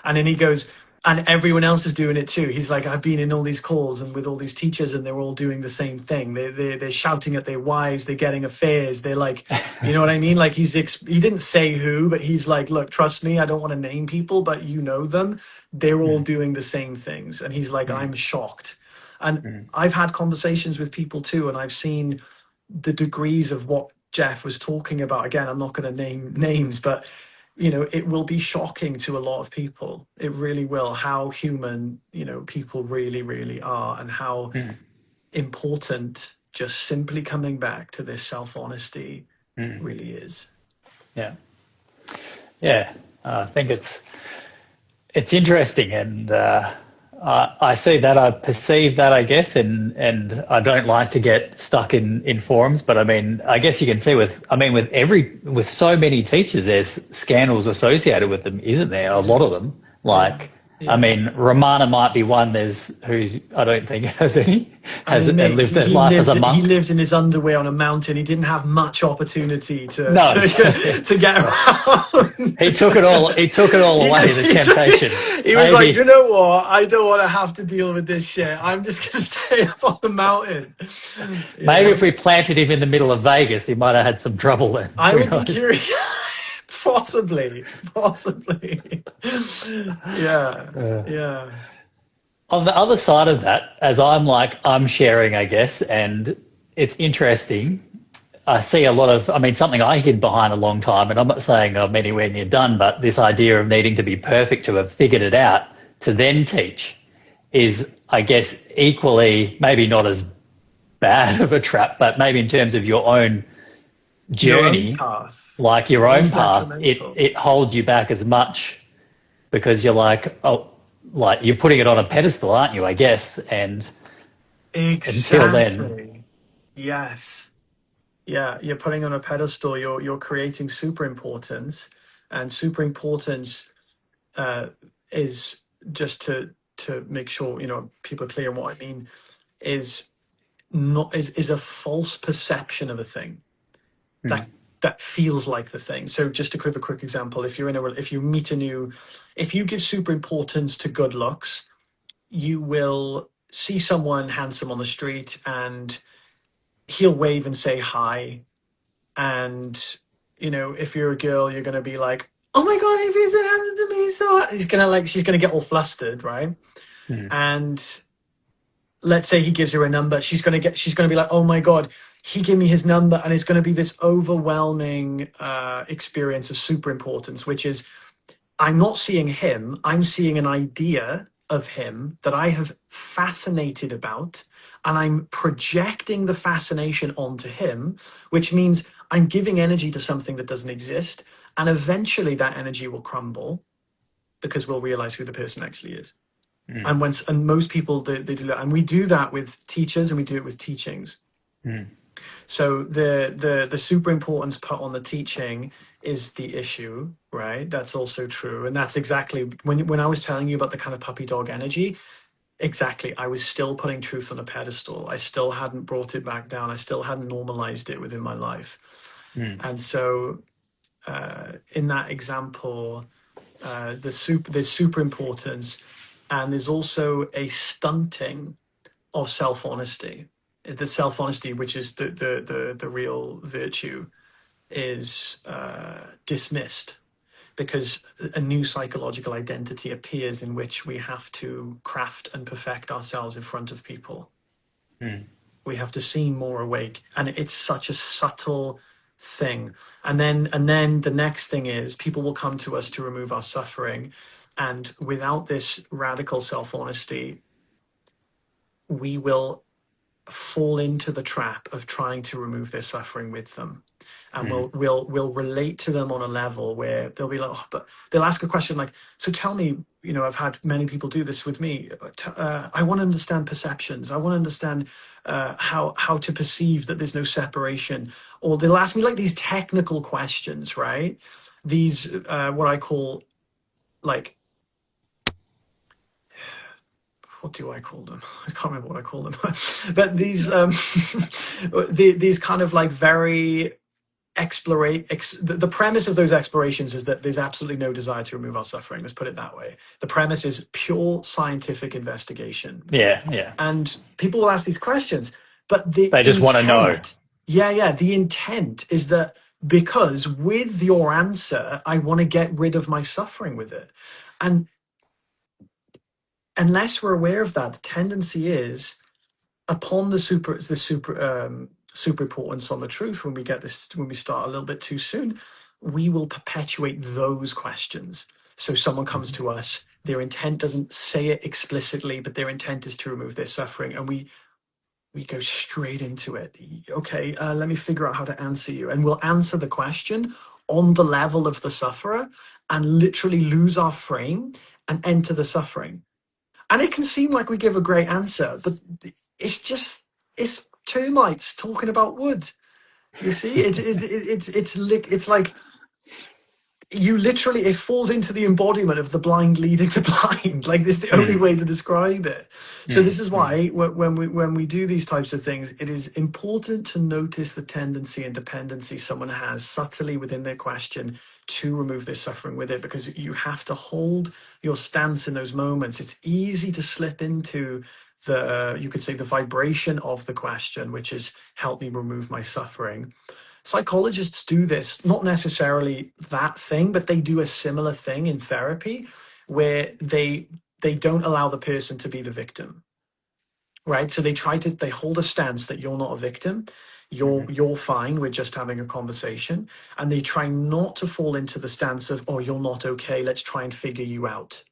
and then he goes, and everyone else is doing it too. He's like, I've been in all these calls and with all these teachers, and they're all doing the same thing. They're shouting at their wives. They're getting affairs. They're like, you know what I mean? Like he didn't say who, but he's like, look, trust me. I don't want to name people, but you know them. They're all Mm. doing the same things. And he's like, Mm. I'm shocked. And Mm. I've had conversations with people too, and I've seen the degrees of what Jeff was talking about. Again, I'm not going to name names, but it will be shocking to a lot of people. It really will, how human, people really, really are, and how Mm. important just simply coming back to this self-honesty Mm. really is. Yeah. Yeah. I think it's interesting, and I see that, I perceive that, I guess, and I don't like to get stuck in forums, but I mean, I guess you can see with so many teachers, there's scandals associated with them, isn't there? A Yeah, lot of them. yeah, Like, I yeah. mean, Romana might be one. There's who I don't think has any, I mean, mate, lived their he life as lived a he monk. lived in his underwear on a mountain. He didn't have much opportunity to No, to get around. he took it all. He took it all away. The temptation. He was like, "Do Maybe you know what? I don't want to have to deal with this shit. I'm just gonna stay up on the mountain." maybe if we planted him in the middle of Vegas, he might have had some trouble then. I Who would be knows? curious. Possibly, possibly. Yeah, Uh, yeah. On the other side of that, as I'm sharing, I guess, and it's interesting. I see a lot of, I mean, something I hid behind a long time, and I'm not saying I'm anywhere near done, but this idea of needing to be perfect to have figured it out to then teach is, I guess, equally, maybe not as bad of a trap, but maybe in terms of your own Your own journey, path, like your own most path, detrimental. it holds you back as much because you're like, oh, like you're putting it on a pedestal, aren't you? I guess, and until then, Exactly. Yes. Yeah, you're putting on a pedestal. You're creating super importance, and super importance uh, is, just to make sure people are clear on what I mean, is not is a false perception of a thing mm, that feels like the thing. So just to give a quick example, if you give super importance to good looks, you will see someone handsome on the street and he'll wave and say hi. And if you're a girl, you're going to be like, oh my God, if he's an answer to me, so he's gonna like, she's gonna get all flustered, right? Mm. And let's say he gives her a number, she's gonna be like, oh my God, he gave me his number, and it's gonna be this overwhelming experience of super importance, which is I'm not seeing him, I'm seeing an idea of him that I have fascinated about, and I'm projecting the fascination onto him, which means I'm giving energy to something that doesn't exist. And eventually that energy will crumble because we'll realize who the person actually is. Mm. And most people they do that. And we do that with teachers and we do it with teachings. Mm. So the super importance put on the teaching is the issue, right? That's also true, and that's exactly when I was telling you about the kind of puppy dog energy. Exactly, I was still putting truth on a pedestal. I still hadn't brought it back down. I still hadn't normalized it within my life, Mm. and so in that example, there's super importance, and there's also a stunting of self honesty. The self honesty, which is the real virtue, is dismissed because a new psychological identity appears in which we have to craft and perfect ourselves in front of people. Mm. We have to seem more awake, and it's such a subtle thing. And then the next thing is people will come to us to remove our suffering, and without this radical self honesty, we will fall into the trap of trying to remove their suffering with them, and Mm. we'll relate to them on a level where they'll be like, oh, but they'll ask a question like, so tell me, I've had many people do this with me. I want to understand perceptions. I want to understand how to perceive that there's no separation. Or they'll ask me like these technical questions, right? These what I call like, what do I call them? I can't remember what I call them. But these these kind of like very the premise of those explorations is that there's absolutely no desire to remove our suffering. Let's put it that way. The premise is pure scientific investigation, Yeah, yeah. and people will ask these questions, but the They just want to know. intent, yeah, the intent is that because with your answer, I want to get rid of my suffering with it, and unless we're aware of that, the tendency is upon super importance on the truth, when we start a little bit too soon, we will perpetuate those questions. So someone comes Mhm. to us, their intent doesn't say it explicitly, but their intent is to remove their suffering, and we go straight into it. Okay, let me figure out how to answer you, and we'll answer the question on the level of the sufferer and literally lose our frame and enter the suffering. And it can seem like we give a great answer, but it's just it's termites talking about wood. You see, it's like you literally it falls into the embodiment of the blind leading the blind. Like this is the only Mm. way to describe it. So this Mm. is Mm. why when we do these types of things, it is important to notice the tendency and dependency someone has subtly within their question to remove their suffering with it, because you have to hold your stance in those moments. It's easy to slip into the you could say the vibration of the question, which is help me remove my suffering. Psychologists do this, not necessarily that thing, but they do a similar thing in therapy where they don't allow the person to be the victim, right? So they hold a stance that you're not a victim, Mhm. you're fine, we're just having a conversation, and they try not to fall into the stance of, oh, you're not okay, let's try and figure you out.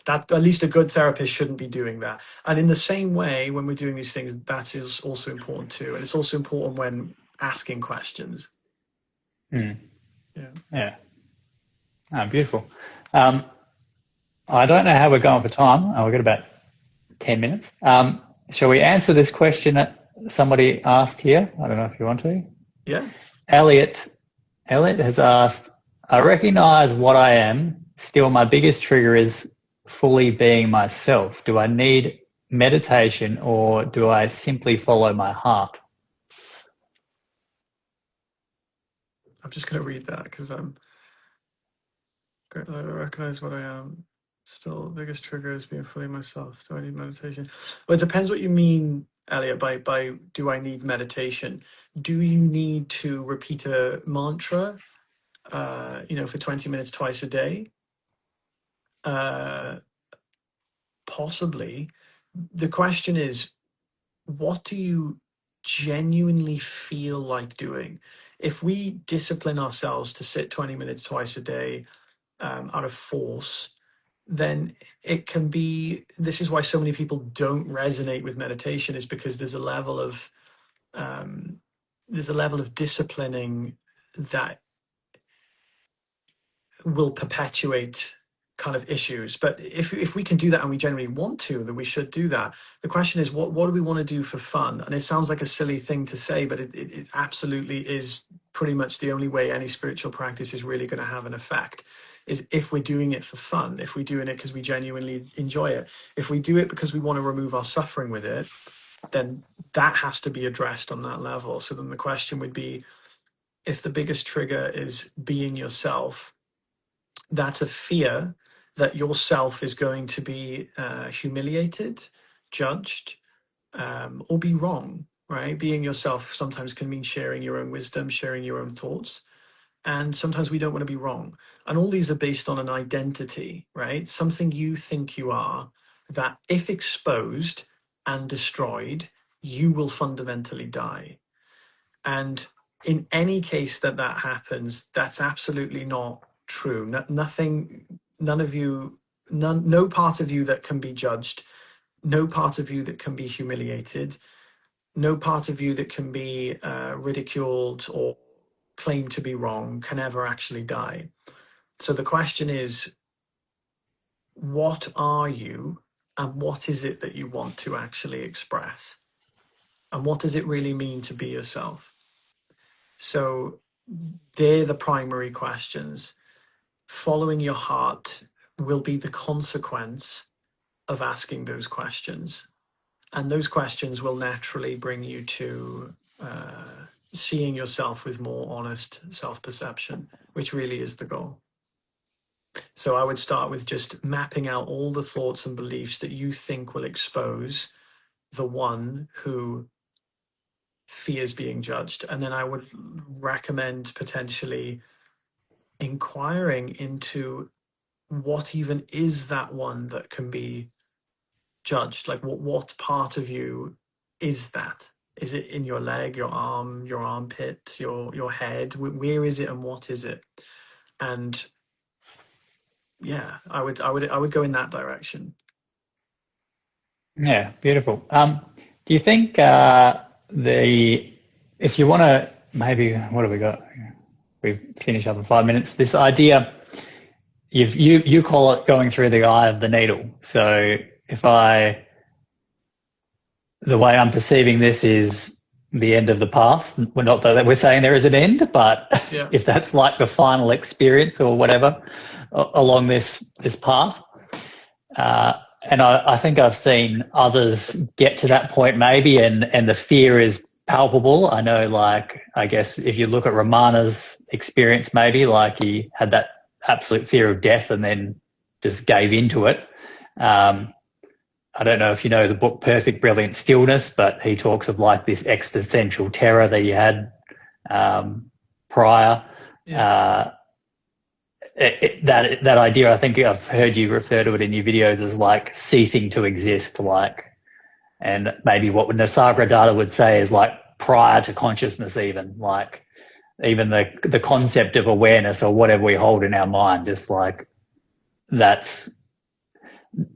That at least a good therapist shouldn't be doing that. And in the same way, when we're doing these things, that is also important too, and it's also important when asking questions. Mm. Yeah. Yeah. Oh, beautiful. Um, I don't know how we're going for time. Oh, we've got about 10 minutes. Shall we answer this question that somebody asked here? I don't know if you want to. Yeah. Elliot, Elliot has asked, I recognize what I am. Still, my biggest trigger is fully being myself. Do I need meditation or do I simply follow my heart? I'm just going to read that because I'm great. I recognize what I am. Still, the biggest trigger is being fully myself. Do I need meditation? Well, it depends what you mean, Elliot, by do I need meditation? Do you need to repeat a mantra? for 20 minutes twice a day, uh, possibly. The question is, what do you genuinely feel like doing? If we discipline ourselves to sit 20 minutes twice a day out of force, then it can be, this is why so many people don't resonate with meditation, is because um, there's a level of disciplining that will perpetuate kind of issues. But if we can do that, and we generally want to, then we should do that. The question is, what do we want to do for fun? And it sounds like a silly thing to say, but it absolutely is pretty much the only way any spiritual practice is really going to have an effect, is if we're doing it for fun, if we're doing it because we genuinely enjoy it. If we do it because we want to remove our suffering with it, then that has to be addressed on that level. So then the question would be, if the biggest trigger is being yourself, that's a fear that yourself is going to be humiliated, judged, or be wrong, right? Being yourself sometimes can mean sharing your own wisdom, sharing your own thoughts. And sometimes we don't want to be wrong. And all these are based on an identity, right? Something you think you are, that if exposed and destroyed, you will fundamentally die. And in any case that happens, that's absolutely not true. Nothing, none of you, no part of you that can be judged, no part of you that can be humiliated, no part of you that can be ridiculed or claimed to be wrong can ever actually die. So the question is, what are you, and what is it that you want to actually express? And what does it really mean to be yourself? So they're the primary questions. Following your heart will be the consequence of asking those questions. And those questions will naturally bring you to seeing yourself with more honest self-perception, which really is the goal. So I would start with just mapping out all the thoughts and beliefs that you think will expose the one who fears being judged. And then I would recommend potentially inquiring into what even is that one that can be judged. Like, what part of you is that? Is it in your leg, your arm, your armpit, your head? Where is it, and what is it? And yeah, I would go in that direction. Yeah, beautiful. Do you think the if you want to maybe what have we got? We finish up in 5 minutes. This idea you call it going through the eye of the needle. So if I the way I'm perceiving this is the end of the path. We're not that we're saying there is an end, but Yeah. if that's like the final experience or whatever along this path. And I think I've seen others get to that point maybe, and the fear is palpable. I know, like, I guess if you look at Ramana's experience, maybe like he had that absolute fear of death and then just gave into it. I don't know if you know the book Perfect Brilliant Stillness, but he talks of like this existential terror that he had prior. Yeah. That idea, I think I've heard you refer to it in your videos as like ceasing to exist, like, and maybe what Nisargadatta would say is like prior to consciousness, even like even the concept of awareness or whatever we hold in our mind, just like that's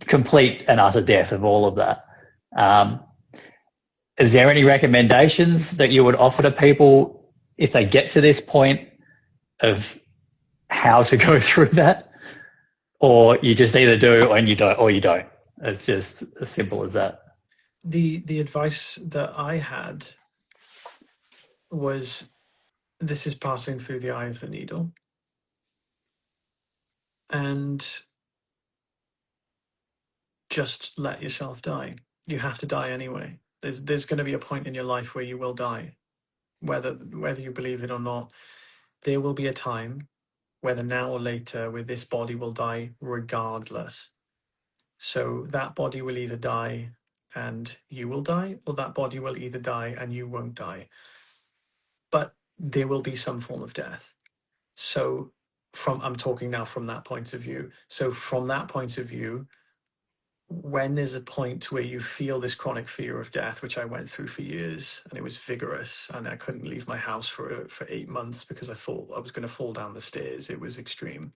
complete and utter death of all of that. Is there any recommendations that you would offer to people if they get to this point of how to go through that, or you just either do and you don't, or you don't? It's just as simple as that. The advice that I had was, this is passing through the eye of the needle, and just let yourself die. You have to die anyway. There's going to be a point in your life where you will die, whether you believe it or not. There will be a time, whether now or later, where this body will die regardless. So that body will either die and you will die, or that body will either die and you won't die. But there will be some form of death. So I'm talking now from that point of view. So from that point of view, when there's a point where you feel this chronic fear of death, which I went through for years, and it was vigorous, and I couldn't leave my house for 8 months because I thought I was going to fall down the stairs. It was extreme.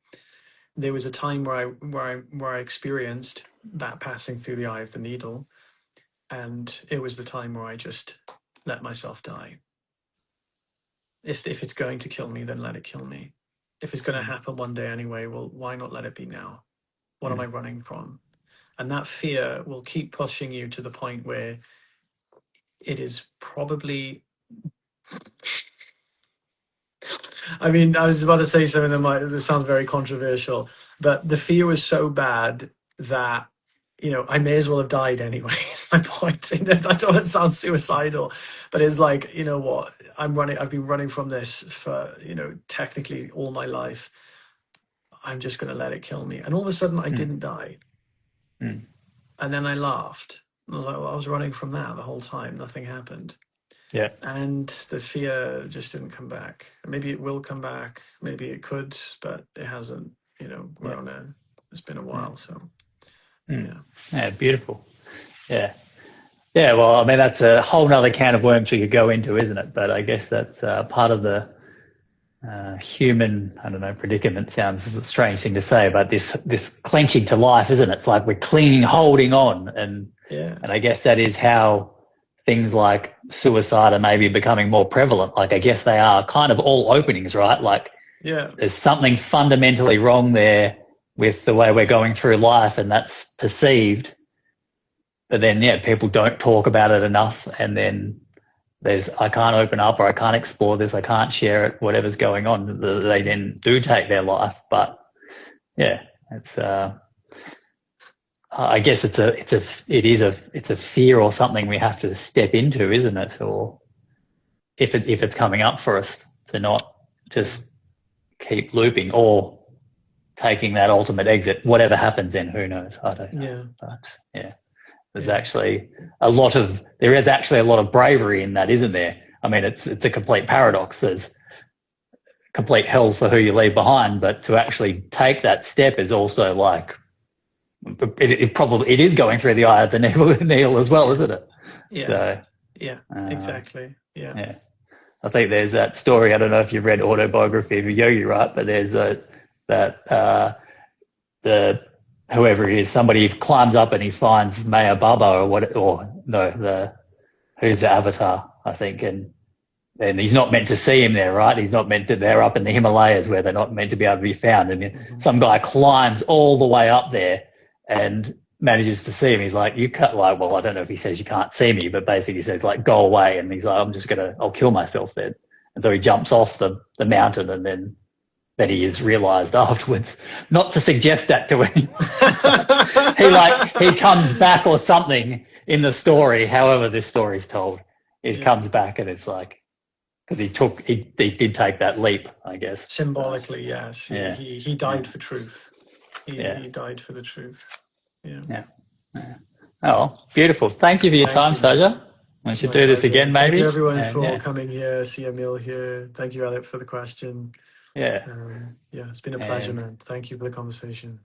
There was a time where I experienced that passing through the eye of the needle, and it was the time where I just let myself die. If it's going to kill me, then let it kill me. If it's going to happen one day anyway, well, why not let it be now? What am I running from? And that fear will keep pushing you to the point where it is probably, I mean, I was about to say something that sounds very controversial, but the fear was so bad that, I may as well have died anyway. Is my point. I don't want to sound suicidal, but it's like, you know what? I've been running from this for, technically all my life. I'm just going to let it kill me. And all of a sudden I didn't die. Mm. And then I laughed. I was like, well, I was running from that the whole time. Nothing happened. Yeah. And the fear just didn't come back. Maybe it will come back. Maybe it could, but it hasn't. It's been a while. So, yeah. Yeah, beautiful. Yeah. Yeah, well, I mean, that's a whole nother can of worms we could go into, isn't it? But I guess that's part of the human, I don't know, predicament sounds a strange thing to say, but this clenching to life, isn't it? It's like we're clinging, holding on. And I guess that is how things like suicide are maybe becoming more prevalent. Like, I guess they are kind of all openings, right? Like, there's something fundamentally wrong there with the way we're going through life, and that's perceived. But then, people don't talk about it enough, and then I can't open up, or I can't explore this, I can't share it, whatever's going on. They then do take their life. But it's I guess it's a fear or something we have to step into, isn't it? Or if it's coming up for us, to not just keep looping or taking that ultimate exit. Whatever happens then, who knows? I don't know. But there is actually a lot of bravery in that, isn't there? I mean, it's a complete paradox. There's complete hell for who you leave behind, but to actually take that step is also like, it is going through the eye of the needle as well, isn't it? Exactly. I think there's that story. I don't know if you've read Autobiography of a Yogi, right? But there's whoever he is, somebody climbs up and he finds Maya Baba who's the avatar, I think, and he's not meant to see him there, right? He's not meant to. They're up in the Himalayas where they're not meant to be able to be found, and some guy climbs all the way up there and manages to see him. He's like, well, I don't know if he says you can't see me, but basically he says, like, go away, and he's like, I'll kill myself then. And so he jumps off the mountain, and then he is realized afterwards not to suggest that to anyone. he comes back or something in the story, however this story is told. He comes back, and it's like, because he did take that leap, I guess. Symbolically, yes. He died for truth. He died for the truth. Yeah. Oh, beautiful. Thank you for your time, Saja. We should do this again, maybe. Thank you, everyone, for coming here. See Emil here. Thank you, Alec, for the question. Yeah. It's been a pleasure, man. Thank you for the conversation.